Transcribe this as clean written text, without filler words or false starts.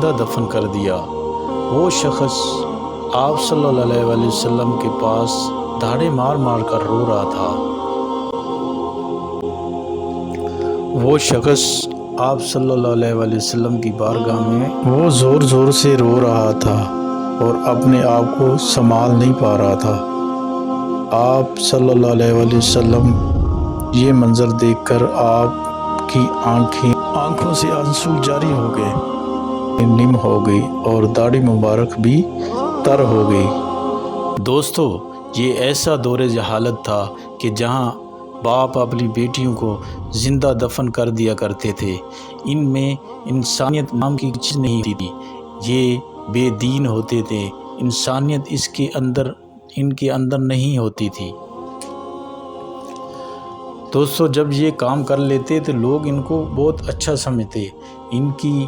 زندہ دفن کر دیا۔ وہ شخص آپ صلی اللہ علیہ وسلم کے پاس دھاڑے مار مار کر رو رہا تھا۔ وہ شخص آپ صلی اللہ علیہ وسلم کی بارگاہ میں وہ زور زور سے رو رہا تھا اور اپنے آپ کو سنبھال نہیں پا رہا تھا۔ آپ صلی اللہ علیہ وسلم یہ منظر دیکھ کر آپ کی آنکھوں سے آنسو جاری ہو گئے، نم ہو گئی اور داڑھی مبارک بھی تر ہو گئی۔ دوستو، یہ ایسا دور جہالت تھا کہ جہاں باپ اپنی بیٹیوں کو زندہ دفن کر دیا کرتے تھے۔ ان میں انسانیت نام کی چیز نہیں تھی، یہ بے دین ہوتے تھے، انسانیت ان کے اندر نہیں ہوتی تھی۔ دوستو، جب یہ کام کر لیتے تو لوگ ان کو بہت اچھا سمجھتے، ان کی